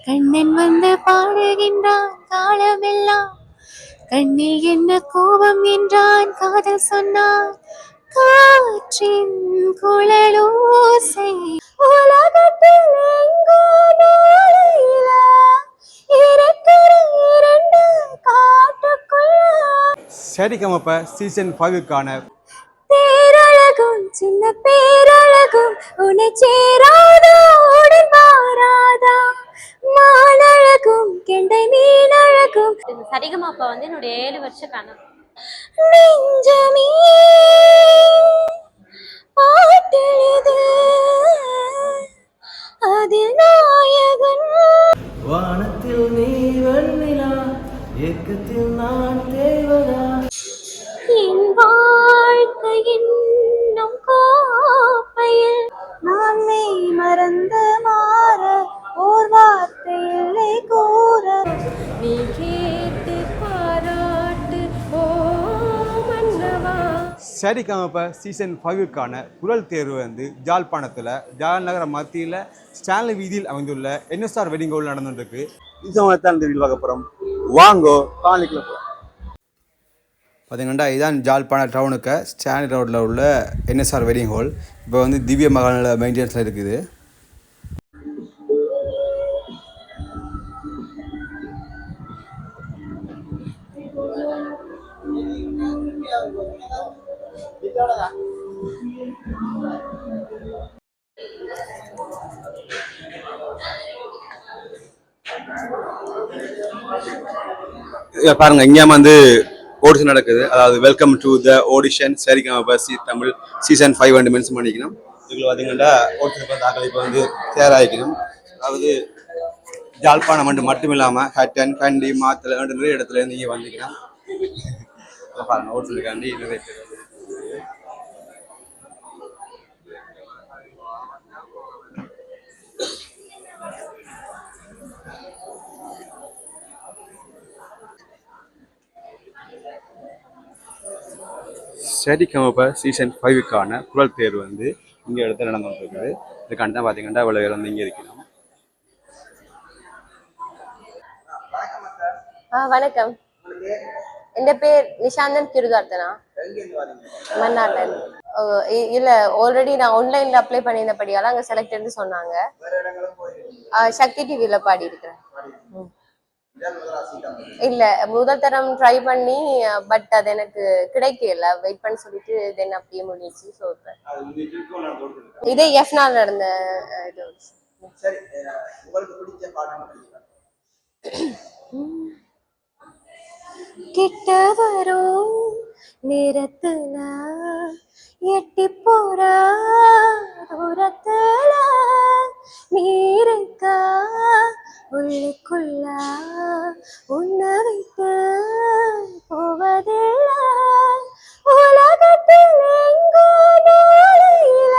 கண்ணன் வந்து பாடுகின்றான் காலமெல்லாம் கண்ணில் என்ன கோபம் என்றான் காதல் சொன்னான் காற்றின் குழலோசை உலகத்தில் எங்கோ நாளையில இருக்கிற இரண்டு காட்டுக்குள்ள சரிகமப சீசன் 5க்கான பேரழகும் சின்ன பேரழகும் உன்னை சேராதா உடன் வாராதா மானழகும் கெண்டை மீனழகும். சரிகமாப்பா வந்து என்னுடைய 7 வருஷ கனவு. நெஞ்சமே பாட்டெழுது அதில் நாயகன் வானத்தில் நீ வெண்ணிலா ஏக்கத்தில் நான் தேவதா என் வாழ்க்கையின் நம் கோப்பையில் நான் மெய் மறந்து மாற ஓர் வார்த்தை இல்லை கூற நீ கேட்டு பாராட்டு ஓ மன்னவா. சரிகமப சீசன் 5க்கான குரல் தேர்வு வந்து ஜாழ்ப்பாணத்தில் ஜாழ்நகர மத்தியில் ஸ்டான்லி வீதியில் அமைந்துள்ள என்எஸ்ஆர் வெட்டிங் ஹால் நடந்துருக்கு. இந்த வீடியோ பார்க்க போகிறோம். வாங்கோ காணிக்குள்ள போகிறோம். பார்த்தீங்கன்னா இதுதான் ஜாழ்ப்பாண டவுனுக்கு ஸ்டான்லி ரோட்டில் உள்ள என்எஸ்ஆர் வெட்டிங் ஹால். இப்போ வந்து திவ்ய மகாலில் மெயின்டெனன்ஸில் இருக்குது. பாருங்க இங்கே வந்து ஆடிஷன் நடக்குது. அதாவது welcome to the audition Sa Re Ga Ma Pa Tamil season 5 வந்து மென்ஷன் பண்ணிக்கணும். இதில் பார்த்தீங்கன்னா ஆடிஷனுக்கு வந்து ஆக்கள் இப்போ வந்து தயாராகிக்கணும். அதாவது ஜாழ்ப்பாணம் மட்டும் இல்லாமல் ஹட்டன் கண்டி மாத்தலை நிறைய இடத்துல இருந்து இங்கே வந்துக்கலாம். பாருங்க ஆடிஷனுக்காண்டி நிறைய பேர் சரிகமப சீசன் 5க்கான குரல் தேர்வு வந்து இங்கே இடத்துல நடந்துட்டு இருக்குது. இதுக்காண்டி தான் பார்த்தீங்கன்னா இவ்வளோ பேர் வந்து இங்கே இருக்கணும். வணக்கம், என் பேர் நிஷாந்தன் கிருதார்த்தனா, மன்னார்ல. இல்ல ஆல்ரெடி நான் ஆன்லைன்ல அப்ளை பண்ணியிருந்தபடியால அங்க செலக்ட் சொன்னாங்க. சக்தி டிவில பாடி இருக்கிறேன். இல்ல முதல் தரம் ட்ரை பண்ணி பட் அது எனக்கு கிடைக்கல. வெயிட் பண்ணி சொல்லிட்டு தென் அப்படியே முடிஞ்சிச்சு. ஸோ இதே எஃப்னால் நடந்த இது. கிட்ட வரும் நேரத்துல எட்டி போற தூரத்துல நீருக்கா உள்ளுக்குள்ள உன்னை வைத்து போவதில்ல உலகத்தில் எங்கோ நாளையில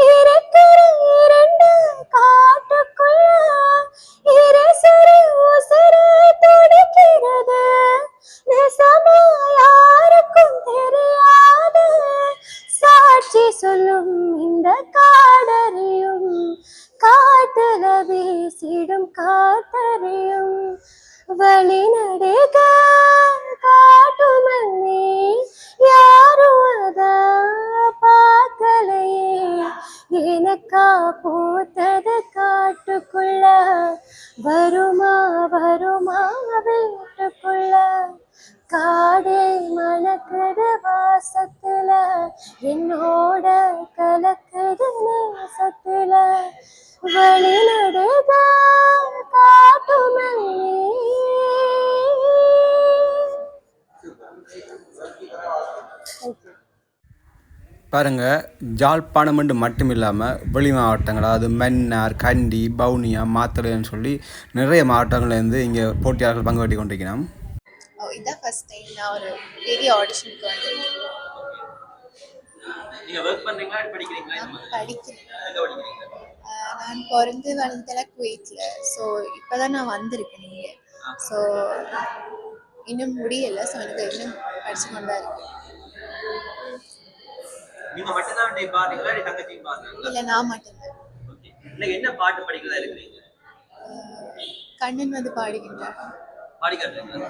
இருக்கிற இரண்டு காட்டுக்குள்ள இரசரு உசரு துடிக்கிறது நெசமா யாருக்கும் தெரியாது சாட்சி சொல்லும் இந்த காடறியும் காட்டுல வீசிடும் காத்தறியும் வழி நடுக காட்டுமல்லி யாரும் அத பார்க்கலையே எனக்கா பூத்தது காட்டுக்குள்ள வருமா வருமா வீட்டுக்குள்ள காடே மணக்குது வாசத்துல என்னோட கலக்குது நேசத்துல வழி நடுக காட்டுமல்லி. பாருங்க ஜாழ்ப்பாணம் மட்டும் இல்லாமல் வெளி மாவட்டங்கள் அதாவது மன்னார் கண்டி பவுனியா மாத்தளைன்னு சொல்லி நிறைய மாவட்டங்கள்லேருந்து இங்கே போட்டியாளர்கள் பங்கு பெற்றி கொண்டிருக்கிறோம். இதான் ஃபர்ஸ்ட் டைம் நான் ஒரு பெரிய ஆடிஷனுக்கு வந்திருக்கேன். படிக்கிறேன். நான் பிறந்து வளர்ந்ததெல்லாம் குவைத்தில். ஸோ இப்போ தான் நான் வந்திருக்கேன் இங்கே. ஸோ இன்னும் முடியலை. ஸோ எனக்கு இன்னும் படிச்சு கொண்டு தான் இருக்கு. நீங்க மட்டும் தான் பாடுறீங்களா இல்ல தங்கச்சியும் பாடுறாங்களா? இல்ல நான் மட்டும் தான். இல்ல என்ன பாட்டு படிக்கிறதா இருக்கீங்க? கண்ணன் வந்து பாடுகின்றார். பாடி காட்டுறீங்களா?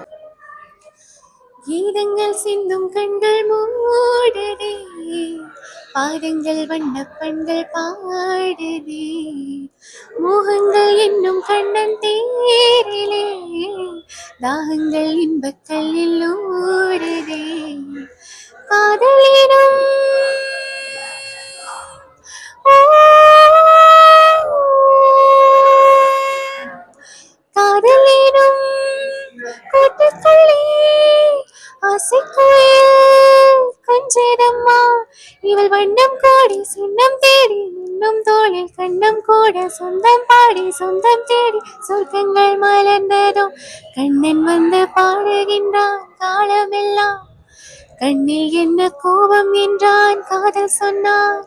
கீதங்கள் சிந்தும் கண்கள் மூடுதே, பாதங்கள் வண்ணப்பண்கள் பாடுதே, மோகங்கள் என்னும் கண்ணன் தேரிலே தாகங்கள் இன்பக்கல்லில் ஊடுதே, காதலினம் காதலினும் கூட்டுக்குள்ளே ஆசைக்குயில் கொஞ்சதம்மா, இவள் வண்ணம் கோடி சுண்ணம் தேடி இன்னும் தோளில் கண்ணம் கூட சொந்தம் பாடி சொந்தம் தேடி சொர்க்கங்கள் மலர்ந்ததோ, கண்ணன் வந்து பாடுகின்றான் காலமெல்லாம், கண்ணில் என்ன கோபம் என்றான் காதல் சொன்னான்,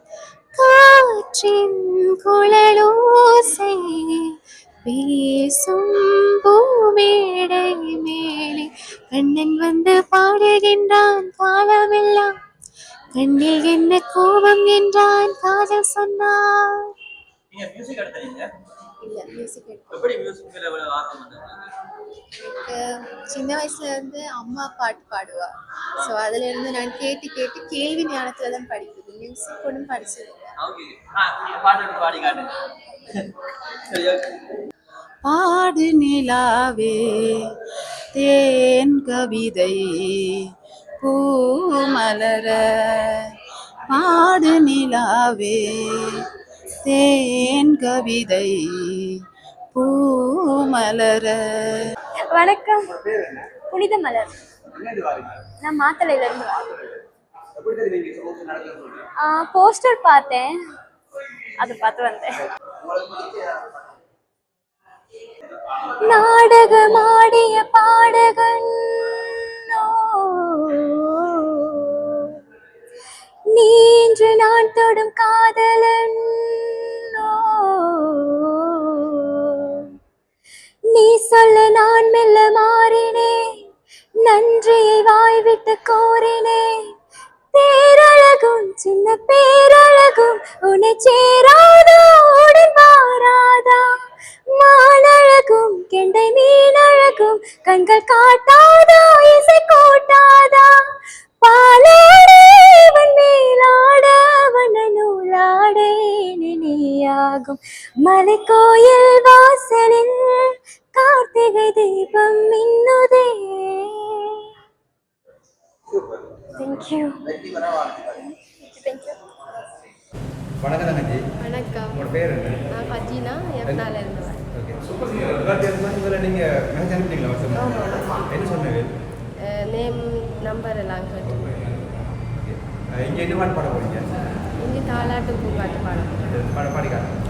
காற்றின் குழலோசை பேசும் பூமேடை மேலே, கண்ணன் வந்து பாடுகின்றான் காலமெல்லாம், கண்ணில் என்ன கோபம் என்றான் காதல் சொன்னான். நீங்க மியூசிக் எடுத்தீங்க? இல்ல மியூசிக் எப்படி மியூசிக் மேல எவ்வளவு ஆர்வம் வந்தது? சின்ன வயசுல இருந்து அம்மா பாட்டு பாடுவா. ஸோ அதுல இருந்து நான் கேட்டு கேட்டு கேள்வி ஞானத்துல தான் படிக்குது. மியூசிக் ஒன்றும் படிச்சது இல்லை. ஓகே. நீங்க பாட்டு எடுத்து பாடி காட்டுங்க. சரி, ஓகே. பாடு நிலாவே தேன் கவிதை பூமலர, பாடு நிலாவே தேன் கவிதை பூமலர. வணக்கம், புனித மலர். நான் மாத்தளையில இருந்து போஸ்டர் பார்த்தேன், அதை பார்த்து வந்தேன். நாடகமாடிய பாடகன் நீன்று நான் தொடும் காதலன், நீ சொல்ல நான் மெல்ல மாறினேன், நன்றியை வாய்விட்டு கோரினேன், பேரழகும் சின்ன பேரழகும் உன்னை சேராதா உடன் வாராதா, மானழகும் கெண்டை மீனழகும் கண்கள் காட்டாதா இசை கூட்டாதா, பாலாடேவன் மேலாட வண்ண நூலாடே நீயாகும், மலை கோயில் வாசலில் கார்த்திகை தீபம் மின்னுதே. தேங்க்யூ. வணக்கம் தங்கச்சி. வணக்கம், உங்களோட பேர் என்ன? நான் ஃபஜினா, எஃப்னால இருந்து வரேன். Okay, super. முதல்ல நீங்கள் மெசேஜ் அனுப்பிட்டீங்களா வாட்ஸ்அப்? என்ன சொன்னது? நேம் நம்பர் எல்லாம் கேட்டு ஓகே, இங்கே என்ன பாட்டு பாட போறீங்க? இங்கே தாலாட்டு பூங்காட்டு பாடம் பாடி காட்டுங்க.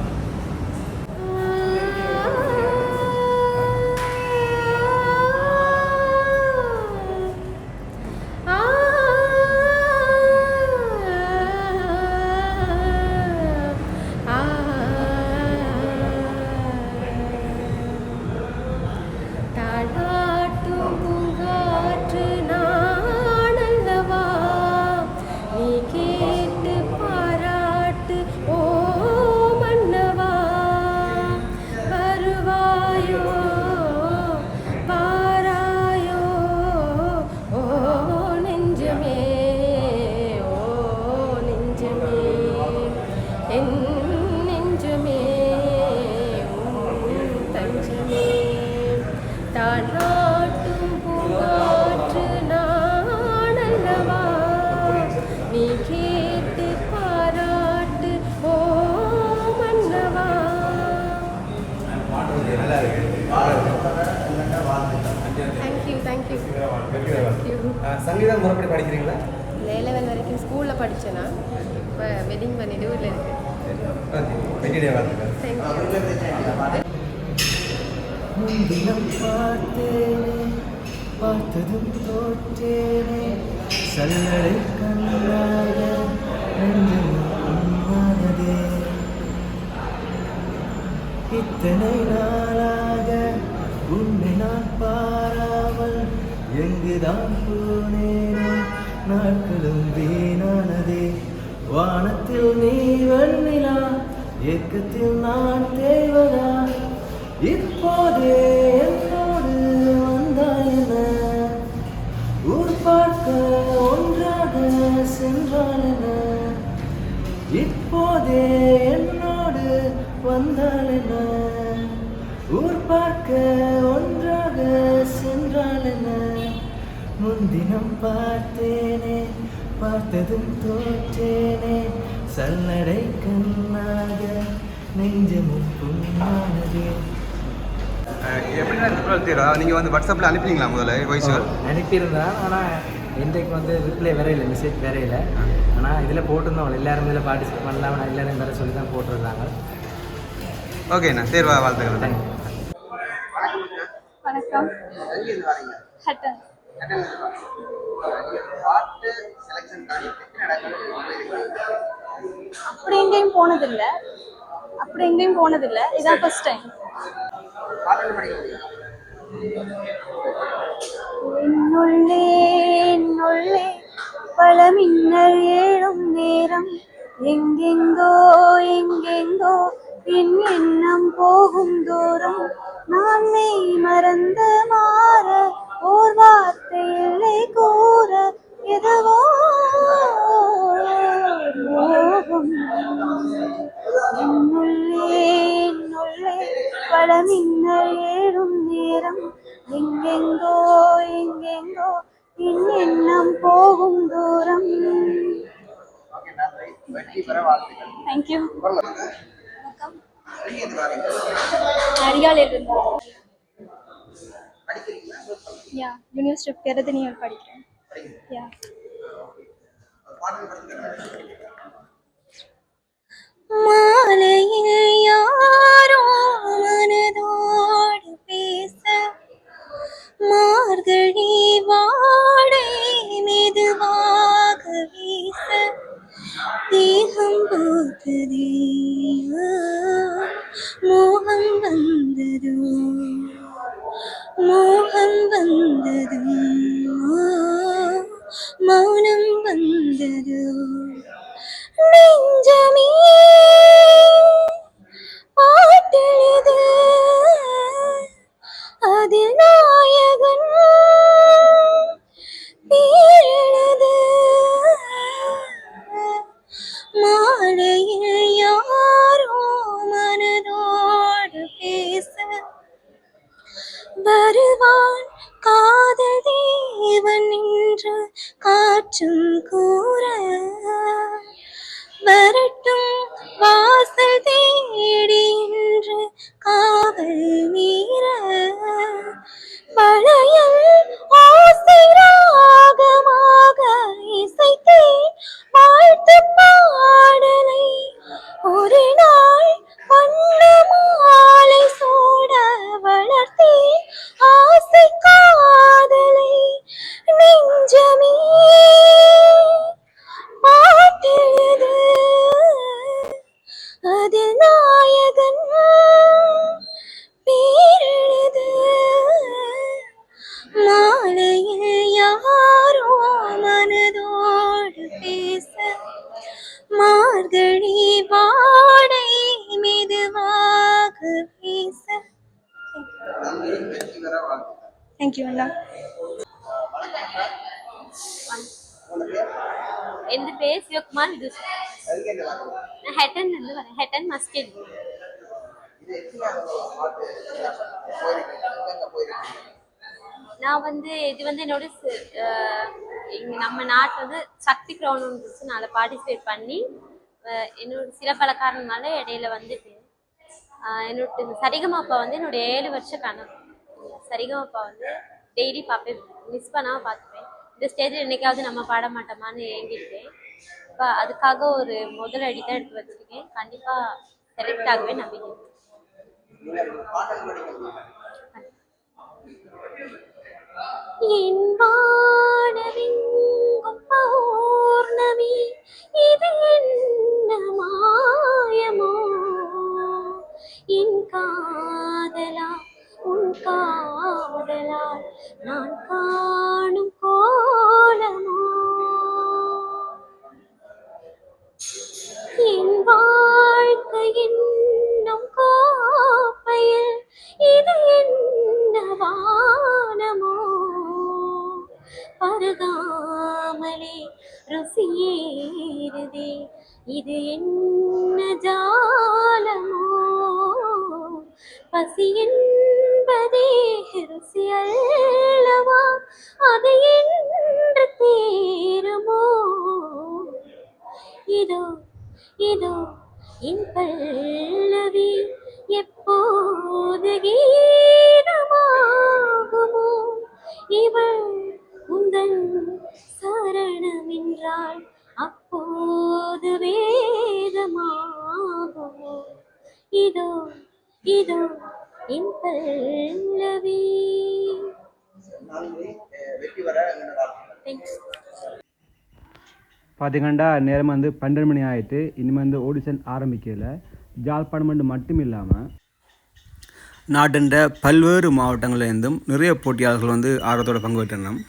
சங்கீதம் முறைப்படி படிக்கிறீங்களா? லெவல் வரைக்கும் ஸ்கூலில் படித்தேன்னா இப்போ வெட்டிங் பண்ணிட்டு வீட்டில் இருக்கேன். முன்தினம் பார்த்தேனே, பார்த்ததும் தோற்றேனே, சல்லடை கண்ணாக நெஞ்சமானதே, இத்தனை நாளாக உன்னை நான் பாராமல் எங்குதான் போனேனோ, நாட்களும் வீணானதே, வானத்தில் நீ வெண்ணிலா, ஏக்கத்தில் நான் தேவதா, இப்போ இப்போதே என்னோடு வந்தால் என்ன ஊர் பார்க்க ஒன்றாக சென்றால் என்ன இப்போதே என்னோடு வந்தால் என்ன ஊர் பார்க்க ஒன்றாக சென்றால் என்ன முன்தினம் பார்த்தேனே பார்த்ததும் தோற்றேனே சல்லடை கண்ணாக நெஞ்சமும் புண்ணானதே. எப்படி தெரியும் நீங்கள் வந்து வாட்ஸ்அப்பில் அனுப்பினீங்களா முதல்ல வாய்ஸ்கள்? அனுப்பியிருந்தேன், ஆனால் இன்றைக்கு வந்து ரிப்ளை வேற இல்லை, மெசேஜ் வேற இல்லை. ஆனால் இதில் போட்டிருந்தோம் எல்லாரும் இதில் பார்ட்டிசிபேட் பண்ணலாம், எல்லாரும் வேறு சொல்லி தான் போட்டிருந்தாங்க. ஓகேண்ணா, தேர்வா வாழ்த்துக்கள். தேங்க்யூ. வணக்கம். ஹட்டன். அப்படி எங்கேயும் போனதில்லை, இதான் ஃபர்ஸ்ட் டைம். என்னுள்ளே பல மின்னல் ஏழும் நேரம் எங்கெங்கோ என் எண்ணம் போகும் தூரம் நான் மெய் மறந்த மாற ஓர் வார்த்தை இல்லை கூற எதுவோ மோகம். என்னுள்ளே பல மின்னல் ஏழும் நேரம் எங்கெங்கோ என் எண்ணம் போகும் தூரம். தேங்க்யூ. அரியாலிலிருந்து யூனிவர்சிட்டி ஆஃப் பெரதனியூர் படிக்கிறேன். மாலையில் யாரோ மனதோடு பேச மார்கழி வாடை மெதுவாக வீச தேகம் பூத்ததே மோகம் வந்ததோ மௌனம் வந்ததோ நெஞ்சமே பாட்டெழுது அதில் நாயகன் பேரெழுது மாலையில் யாரோ மனதோடு பேச வருவான் காதல் தேவன் என்று காற்றும் கூற வரட்டும் வாசல் தேடி என்று காவல் மீற பழையல் ஓசை ராகமாக இசைத்தேன் வாழ்த்து பாடலை ஒரு நாள் வண்ண மாலை சூட வளர்த்தேன் ஆசை காதலை நெஞ்சமே பாட்டெழுது அதில் நாயகன் பேரெழுது மாலையில் யாரோ மனதோடு பேச மார்கழி வாடை மெதுவாக வீச. தேங்க்யூ அண்ணா. எந்த பேர் சிவகுமார் விதுஷ். நான் ஹெட்டன் இருந்து வரேன். ஹெட்டன் மஸ்கெட். நான் வந்து இது வந்து என்னோட இங்க நம்ம நாட்டில் வந்து சக்தி கிரௌண்ட் இருந்துச்சு. நான் அதை பார்ட்டிசிபேட் பண்ணி என்னோட சில பல காரணங்களால இடையில வந்துட்டு என்னோட சரிகமாப்பா வந்து என்னோட 7 வருஷ கனவு. சரிகமாப்பா வந்து டெய்லி பார்ப்பேன், மிஸ் பண்ணாமல் பார்த்துப்பேன். இந்த ஸ்டேஜில் என்னைக்காவது நம்ம பாட மாட்டோமான்னு ஏங்கிட்டேன். இப்போ அதுக்காக ஒரு முதல் அடி தான் எடுத்து வச்சிருக்கேன். கண்டிப்பாக செலக்ட் ஆகவே நம்பிக்கை. என் வானவெங்கும் பௌர்ணமி இது என்ன மாயமோ என் காதலா உன் காதலால் நான் காணும் கோலமோ என் வாழ்க்கை என்னும் கோப்பையில் இது பானமோ பருகாமலே ருசியேறுதே இது என்ன ஜாலமோ பசி என்பதே ருசி அல்லவா அது என்று தேருமோ இதோ இதோ என் பல்லவி எப்போது கீதமாகுமோ இவள் உங்கள் சரணம் என்றால் அப்போது வேதமாகுமோ இதோ இதோ என் பல்லவி. Thanks. பார்த்தீங்கன்னா நேரம் வந்து 12 மணி ஆகிட்டு இனிமேல் வந்து ஆடிஷன் ஆரம்பிக்கல. ஜாழ்ப்பாணம் மட்டும் இல்லாமல் நாட்டின் பல்வேறு மாவட்டங்களிலிருந்தும் நிறைய போட்டியாளர்கள் வந்து ஆர்வத்தோடு பங்கு பெற்றனர்.